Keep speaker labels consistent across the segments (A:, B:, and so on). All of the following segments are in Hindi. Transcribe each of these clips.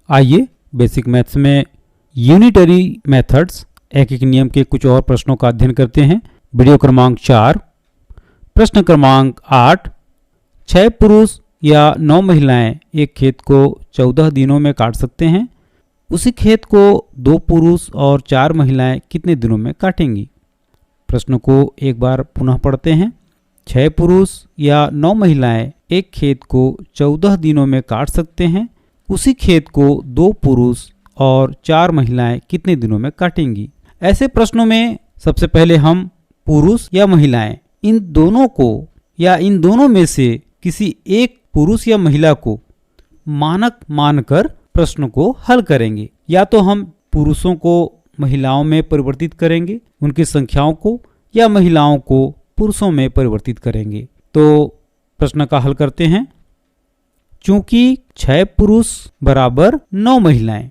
A: आइए बेसिक मैथ्स में यूनिटरी मेथड्स एक एक नियम के कुछ और प्रश्नों का अध्ययन करते हैं। वीडियो क्रमांक 4, प्रश्न क्रमांक 8। 6 पुरुष या 9 महिलाएं एक खेत को 14 दिनों में काट सकते हैं। उसी खेत को 2 पुरुष और 4 महिलाएं कितने दिनों में काटेंगी? प्रश्न को एक बार पुनः पढ़ते हैं। 6 पुरुष या 9 महिलाएं एक खेत को 14 दिनों में काट सकते हैं। उसी खेत को 2 पुरुष और 4 महिलाएं कितने दिनों में काटेंगी? ऐसे प्रश्नों में सबसे पहले हम पुरुष या महिलाएं इन दोनों को या इन दोनों में से किसी एक पुरुष या महिला को मानक मानकर प्रश्न को हल करेंगे। या तो हम पुरुषों को महिलाओं में परिवर्तित करेंगे उनकी संख्याओं को, या महिलाओं को पुरुषों में परिवर्तित करेंगे। तो प्रश्न का हल करते हैं। चूंकि 6 पुरुष बराबर 9 महिलाएं,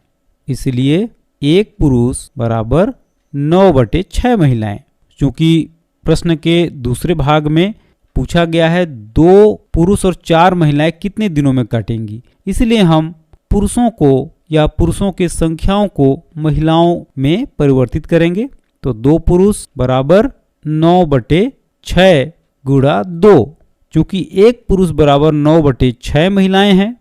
A: इसलिए 1 पुरुष बराबर 9/6 महिलाएं। चूंकि प्रश्न के दूसरे भाग में पूछा गया है 2 पुरुष और 4 महिलाएं कितने दिनों में काटेंगी, इसलिए हम पुरुषों को या पुरुषों की संख्याओं को महिलाओं में परिवर्तित करेंगे। तो 2 पुरुष बराबर 9/6 गुणा 2। चूंकि 1 पुरुष बराबर 9/6 महिलाएं हैं,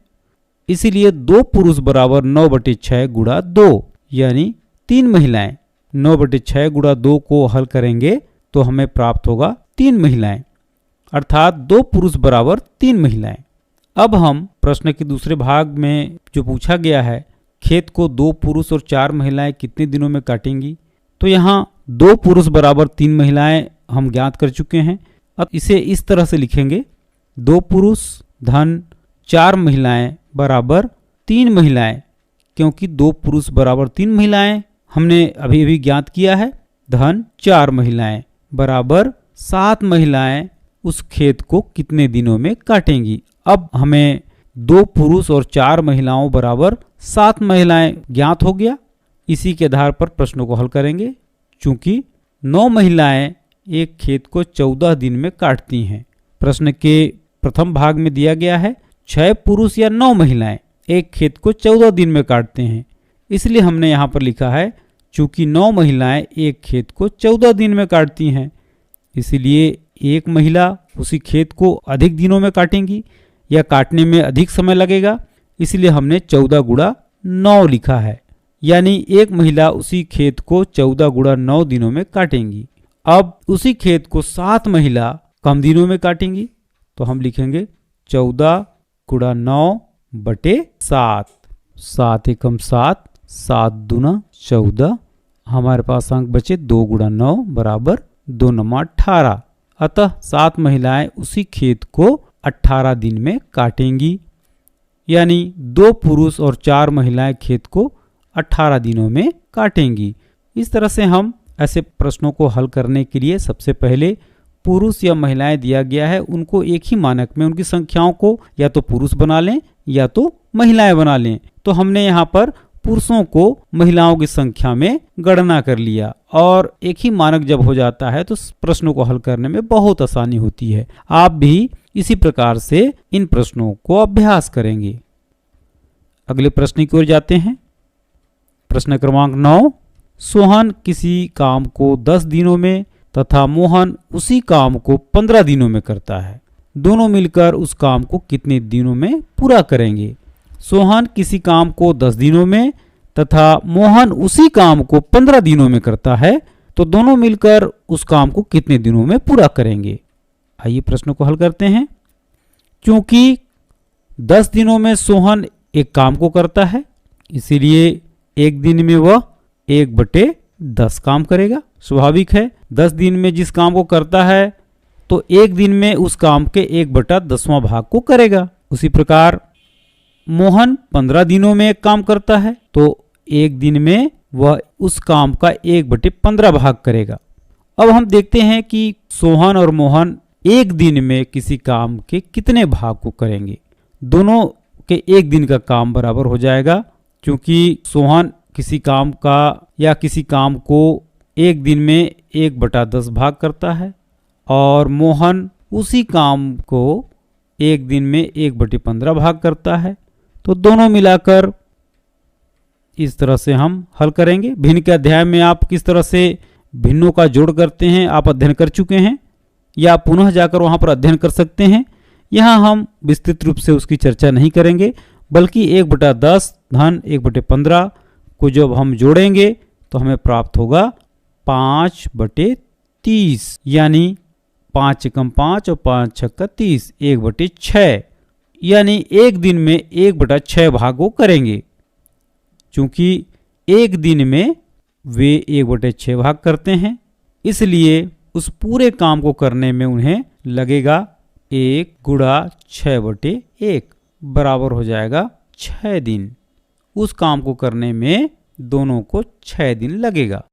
A: इसीलिए 2 पुरुष बराबर 9/6 गुणा 2, यानी 3 महिलाएं। 9/6 गुणा 2 को हल करेंगे तो हमें प्राप्त होगा 3 महिलाएं, अर्थात 2 पुरुष बराबर 3 महिलाएं। अब हम प्रश्न के दूसरे भाग में जो पूछा गया है खेत को 2 पुरुष और 4 महिलाएं कितने दिनों में काटेंगी, तो यहाँ 2 पुरुष बराबर 3 महिलाएं हम ज्ञात कर चुके हैं। अब इसे इस तरह से लिखेंगे, 2 पुरुष धन 4 महिलाएं बराबर 3 महिलाएं। क्योंकि 2 पुरुष बराबर 3 महिलाएं हमने अभी अभी ज्ञात किया है, धन 4 महिलाएं बराबर 7 महिलाएं उस खेत को कितने दिनों में काटेंगी। अब हमें 2 पुरुष और 4 महिलाओं बराबर 7 महिलाएं ज्ञात हो गया। इसी के आधार पर प्रश्नों को हल करेंगे। चूंकि 9 महिलाएं एक खेत को 14 दिन में काटती हैं। प्रश्न के प्रथम भाग में दिया गया है 6 पुरुष या 9 महिलाएं एक खेत को 14 दिन में काटते हैं, इसलिए हमने यहाँ पर लिखा है चूंकि 9 महिलाएं एक खेत को 14 दिन में काटती हैं, इसलिए एक महिला उसी खेत को अधिक दिनों में काटेंगी या काटने में अधिक समय लगेगा, इसलिए हमने 14 गुणा 9 लिखा है। यानी एक महिला उसी खेत को 14 गुणा 9 दिनों में काटेंगी। अब उसी खेत को 7 महिला कम दिनों में काटेंगी, तो हम लिखेंगे 14 गुणा 9/7। 7 एकम 7, 7 दूना 14। हमारे पास अंक बचे 2 गुणा 9 बराबर 2 9 18। अतः 7 महिलाएं उसी खेत को 18 दिन में काटेंगी, यानी 2 पुरुष और 4 महिलाएं खेत को 18 दिनों में काटेंगी। इस तरह से हम ऐसे प्रश्नों को हल करने के लिए सबसे पहले पुरुष या महिलाएं दिया गया है उनको एक ही मानक में उनकी संख्याओं को या तो पुरुष बना लें या तो महिलाएं बना लें। तो हमने यहाँ पर पुरुषों को महिलाओं की संख्या में गणना कर लिया, और एक ही मानक जब हो जाता है तो प्रश्नों को हल करने में बहुत आसानी होती है। आप भी इसी प्रकार से इन प्रश्नों को अभ्यास करेंगे। अगले प्रश्न की ओर जाते हैं। प्रश्न क्रमांक 9। सोहन किसी काम को 10 दिनों में तथा मोहन उसी काम को 15 दिनों में करता है। दोनों मिलकर उस काम को कितने दिनों में पूरा करेंगे? सोहन किसी काम को 10 दिनों में तथा मोहन उसी काम को 15 दिनों में करता है, तो दोनों मिलकर उस काम को कितने दिनों में पूरा करेंगे? आइए प्रश्न को हल करते हैं। क्योंकि 10 दिनों में सोहन एक काम को करता है, इसीलिए एक दिन में वह 1/10 काम करेगा। स्वाभाविक है, 10 दिन में जिस काम को करता है तो एक दिन में उस काम के 1/10वां भाग को करेगा। उसी प्रकार मोहन 15 दिनों में एक काम करता है, तो एक दिन में वह उस काम का 1/15 भाग करेगा। अब हम देखते हैं कि सोहन और मोहन एक दिन में किसी काम के कितने भाग को करेंगे। दोनों के एक दिन का काम बराबर हो जाएगा, क्योंकि सोहन किसी काम का या किसी काम को एक दिन में 1/10 भाग करता है और मोहन उसी काम को एक दिन में 1/15 भाग करता है। तो दोनों मिलाकर इस तरह से हम हल करेंगे। भिन्न के अध्याय में आप किस तरह से भिन्नों का जोड़ करते हैं आप अध्ययन कर चुके हैं, या पुनः जाकर वहां पर अध्ययन कर सकते हैं। यहाँ हम विस्तृत रूप से उसकी चर्चा नहीं करेंगे, बल्कि 1/10 धन 1/15 को जब हम जोड़ेंगे तो हमें प्राप्त होगा 5/30, यानी 5 × 5 और 5 × 6 = 30, 1/6, यानी एक दिन में 1/6 भागों करेंगे। चूंकि एक दिन में वे 1/6 भाग करते हैं, इसलिए उस पूरे काम को करने में उन्हें लगेगा 1 × 6/1 बराबर हो जाएगा 6 दिन। उस काम को करने में दोनों को 6 दिन लगेगा।